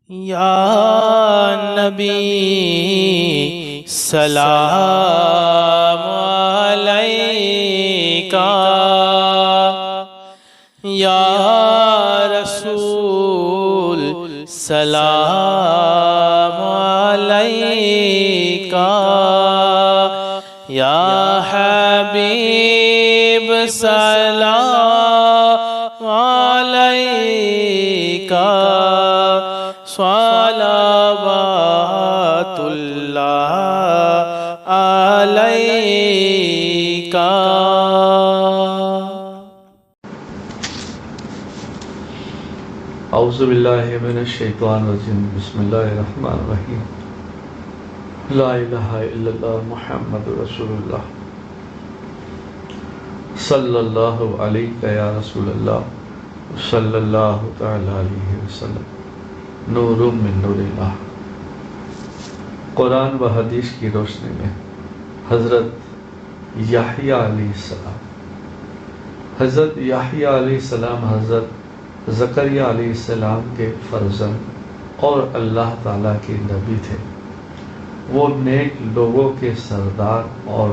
یا نبی سلام علیکہ، یا رسول سلام علیکہ، یا حبیب سلام علیکہ، صلوات اللہ علیکہ۔ اعوذ باللہ من الشیطان الرجیم، بسم اللہ الرحمن الرحیم۔ لا الہ الا اللہ محمد رسول اللہ، صلی اللہ علیہ یا رسول اللہ، صلی اللہ تعالی علیہ وسلم، نور من نور اللہ۔ قرآن و حدیث کی روشنی میں حضرت یحییٰ علیہ السلام، حضرت یحییٰ علیہ السلام حضرت زکریا علیہ السلام کے فرزند اور اللہ تعالیٰ کے نبی تھے۔ وہ نیک لوگوں کے سردار اور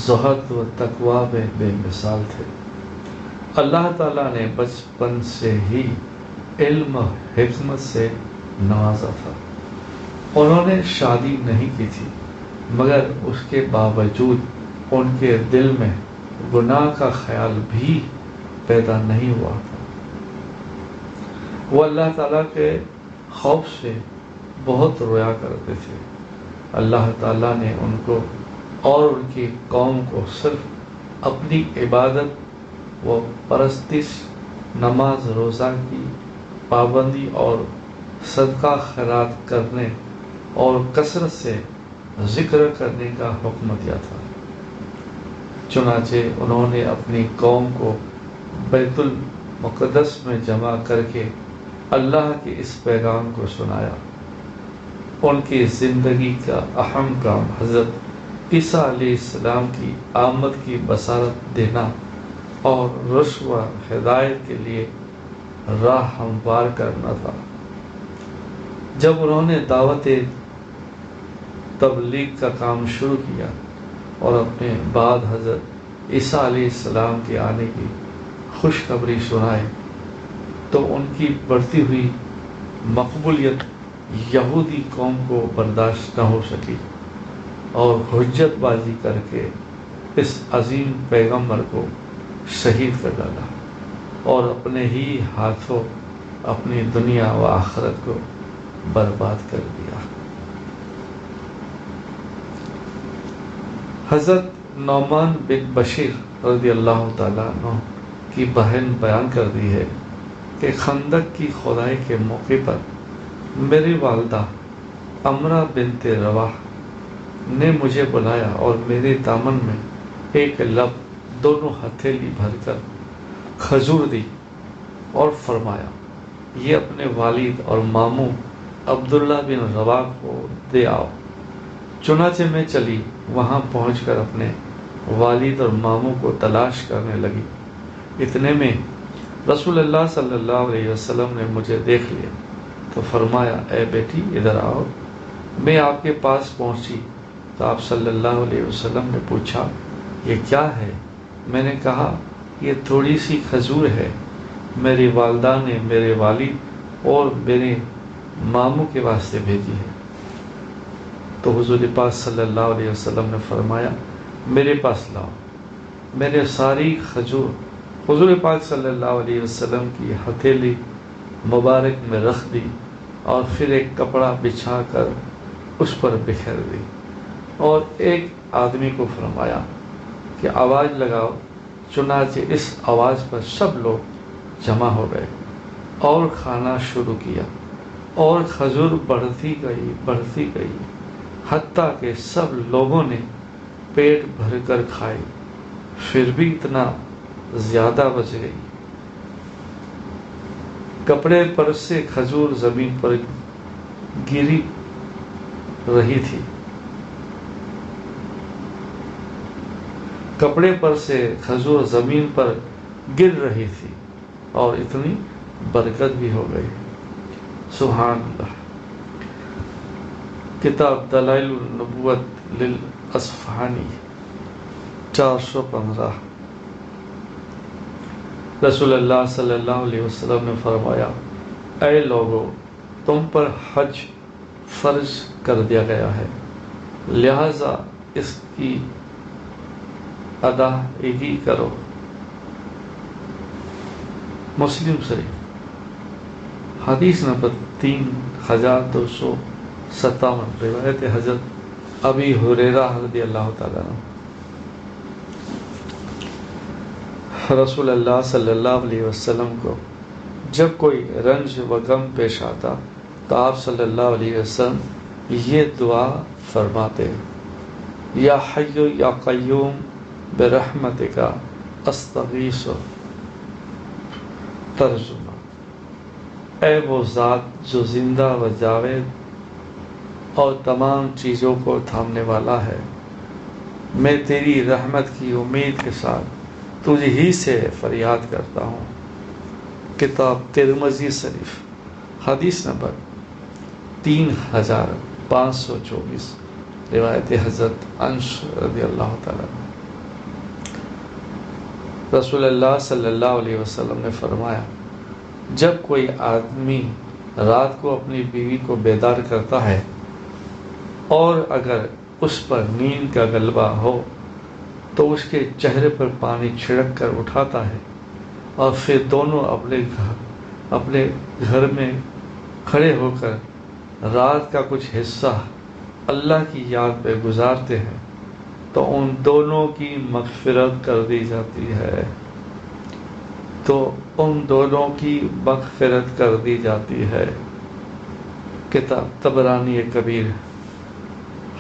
زہد و تقوی میں بے مثال تھے۔ اللہ تعالیٰ نے بچپن سے ہی علم و حکمت سے نوازا تھا۔ انہوں نے شادی نہیں کی تھی، مگر اس کے باوجود ان کے دل میں گناہ کا خیال بھی پیدا نہیں ہوا تھا۔ وہ اللہ تعالیٰ کے خوف سے بہت رویا کرتے تھے۔ اللہ تعالیٰ نے ان کو اور ان کی قوم کو صرف اپنی عبادت و پرستش، نماز روزہ کی پابندی اور صدقہ خیرات کرنے اور کثرت سے ذکر کرنے کا حکم دیا تھا۔ چنانچہ انہوں نے اپنی قوم کو بیت المقدس میں جمع کر کے اللہ کے اس پیغام کو سنایا۔ ان کی زندگی کا اہم کام حضرت عیسیٰ علیہ السلام کی آمد کی بشارت دینا اور رشد و ہدایت کے لیے راہ ہموار کرنا تھا۔ جب انہوں نے دعوت تبلیغ کا کام شروع کیا اور اپنے بعد حضرت عیسیٰ علیہ السلام کے آنے کی خوشخبری سنائی، تو ان کی بڑھتی ہوئی مقبولیت یہودی قوم کو برداشت نہ ہو سکی اور حجت بازی کر کے اس عظیم پیغمبر کو شہید کر ڈالا اور اپنے ہی ہاتھوں اپنی دنیا و آخرت کو برباد کر دیا۔ حضرت نعمان بن بشیر رضی اللہ تعالیٰ عنہ کی بہن بیان کر دی ہے کہ خندق کی کھدائی کے موقع پر میری والدہ امرہ بنت رواح نے مجھے بلایا اور میرے دامن میں ایک لب دونوں ہتھیلی بھر کر کھجور دی اور فرمایا، یہ اپنے والد اور ماموں عبداللہ بن رواح کو دے آؤ۔ چنانچہ میں چلی، وہاں پہنچ کر اپنے والد اور ماموں کو تلاش کرنے لگی۔ اتنے میں رسول اللہ صلی اللہ علیہ وسلم نے مجھے دیکھ لیا تو فرمایا، اے بیٹی ادھر آؤ۔ میں آپ کے پاس پہنچی تو آپ صلی اللہ علیہ وسلم نے پوچھا، یہ کیا ہے؟ میں نے کہا، یہ تھوڑی سی کھجور ہے، میری والدہ نے میرے والد اور میرے ماموں کے واسطے بھیجی ہے۔ تو حضور پاک صلی اللہ علیہ وسلم نے فرمایا، میرے پاس لاؤ۔ میں نے ساری کھجور حضور پاک صلی اللہ علیہ وسلم کی ہتھیلی مبارک میں رکھ دی اور پھر ایک کپڑا بچھا کر اس پر بکھیر دی اور ایک آدمی کو فرمایا کہ آواز لگاؤ۔ چنانچہ اس آواز پر سب لوگ جمع ہو گئے اور کھانا شروع کیا اور کھجور بڑھتی گئی حتیٰ کہ سب لوگوں نے پیٹ بھر کر کھائی، پھر بھی اتنا زیادہ بچ گئی۔ کپڑے پر سے کھجور زمین پر گری رہی تھی، کپڑے پر سے کھجور زمین پر گر رہی تھی اور اتنی برکت بھی ہو گئی۔ سبحان اللہ۔ کتاب دلائل النبوت للاصفہانی 415۔ رسول اللہ صلی اللہ علیہ وسلم نے فرمایا، اے لوگو، تم پر حج فرض کر دیا گیا ہے، لہذا اس کی ادائیگی کرو۔ مسلم شریف حدیث نمبر 3257، روایت حضرت ابی ہریرہ رضی اللہ تعالیٰ عنہ۔ رسول اللہ صلی اللہ علیہ وسلم کو جب کوئی رنج و غم پیش آتا تو آپ صلی اللہ علیہ وسلم یہ دعا فرماتے، یا حی یا قیوم برحمتک استغیث۔ ترجمہ، اے وہ ذات جو زندہ و جاوید اور تمام چیزوں کو تھامنے والا ہے، میں تیری رحمت کی امید کے ساتھ تجھ ہی سے فریاد کرتا ہوں۔ کتاب ترمذی شریف حدیث نمبر 3524، روایت حضرت انس رضی اللہ تعالیٰ عنہ۔ رسول اللہ صلی اللہ علیہ وسلم نے فرمایا، جب کوئی آدمی رات کو اپنی بیوی کو بیدار کرتا ہے اور اگر اس پر نیند کا غلبہ ہو تو اس کے چہرے پر پانی چھڑک کر اٹھاتا ہے اور پھر دونوں اپنے گھر میں کھڑے ہو کر رات کا کچھ حصہ اللہ کی یاد پہ گزارتے ہیں تو ان دونوں کی مغفرت کر دی جاتی ہے، کر دی جاتی ہے۔ کتاب طبرانی کبیر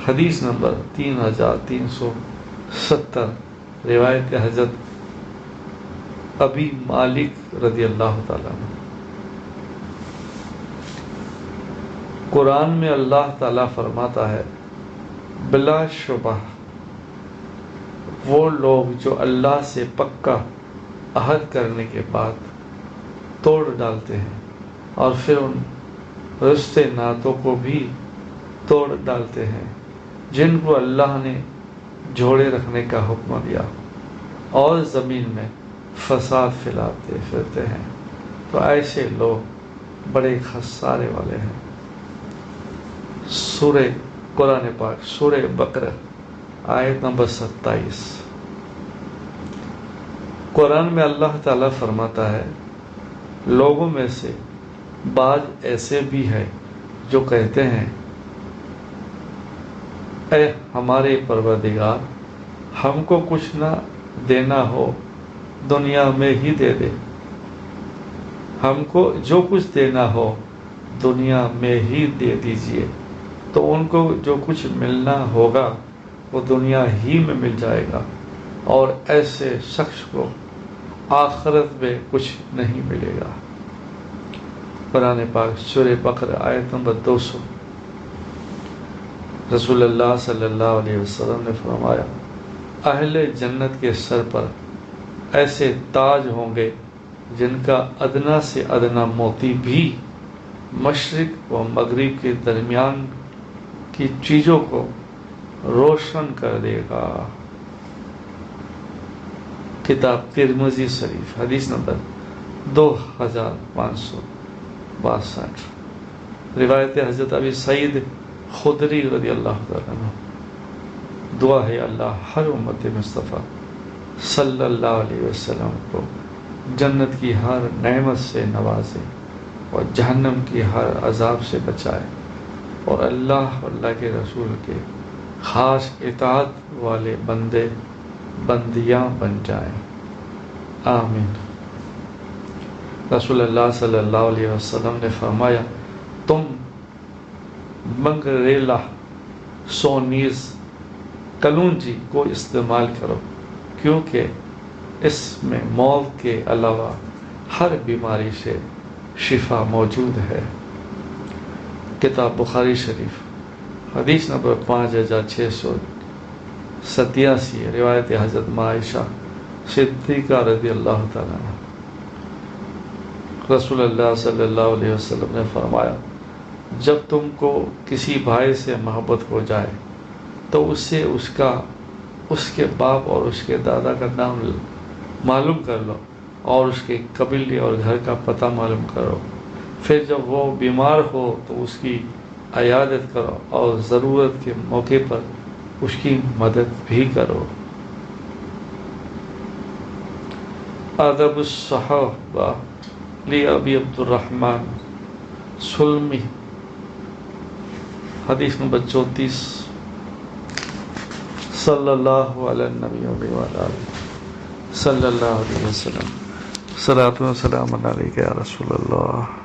حدیث نمبر 3370، روایت حضرت ابی مالک رضی اللہ تعالیٰ عنہ۔ قرآن میں اللہ تعالیٰ فرماتا ہے، بلا شبہ وہ لوگ جو اللہ سے پکا عہد کرنے کے بعد توڑ ڈالتے ہیں اور پھر ان رشتے ناتوں کو بھی توڑ ڈالتے ہیں جن کو اللہ نے جوڑے رکھنے کا حکم دیا، اور زمین میں فساد پھیلاتے پھرتے ہیں، تو ایسے لوگ بڑے خسارے والے ہیں۔ سورہ قرآن پاک سورہ بقرہ آیت نمبر 27۔ قرآن میں اللہ تعالیٰ فرماتا ہے، لوگوں میں سے بعض ایسے بھی ہیں جو کہتے ہیں، اے ہمارے پروردگار، ہم کو کچھ نہ دینا ہو دنیا میں ہی دے دے، ہم کو جو کچھ دینا ہو دنیا میں ہی دے دیجئے، تو ان کو جو کچھ ملنا ہوگا وہ دنیا ہی میں مل جائے گا، اور ایسے شخص کو آخرت میں کچھ نہیں ملے گا۔ قرآن پاک سورہ بقرہ آیت نمبر 200۔ رسول اللہ صلی اللہ علیہ وسلم نے فرمایا، اہل جنت کے سر پر ایسے تاج ہوں گے جن کا ادنا سے ادنا موتی بھی مشرق و مغرب کے درمیان کی چیزوں کو روشن کر دے گا۔ کتاب ترمذی شریف حدیث نمبر 2562، روایت حضرت ابی سعید خدری رضی اللہ عنہ۔ دعا ہے اللہ ہر امت مصطفیٰ صلی اللہ علیہ وسلم کو جنت کی ہر نعمت سے نوازے اور جہنم کی ہر عذاب سے بچائے، اور اللہ کے رسول کے خاص اطاعت والے بندے بندیاں بن جائیں، آمین۔ رسول اللہ صلی اللہ علیہ وسلم نے فرمایا، تم منگریلا سونیز کلونجی کو استعمال کرو، کیونکہ اس میں موت کے علاوہ ہر بیماری سے شفا موجود ہے۔ کتاب بخاری شریف حدیث نمبر 5687، روایت حضرت عائشہ صدیقہ رضی اللہ تعالیٰ عنہ۔ رسول اللہ صلی اللہ علیہ وسلم نے فرمایا جب تم کو کسی بھائی سے محبت ہو جائے تو اس سے اس کے باپ اور اس کے دادا کا نام معلوم کر لو اور اس کے قبیلے اور گھر کا پتہ معلوم کرو، پھر جب وہ بیمار ہو تو اس کی عیادت کرو اور ضرورت کے موقع پر اس کی مدد بھی کرو۔ ادب الصحابہ لی ابی عبد الرحمن سلمی، حدیث نمبر 34۔ صلی اللہ علیہ النبی وعلیہ صلی اللہ علیہ وسلم، صلاۃ و سلام علیک یا رسول اللہ۔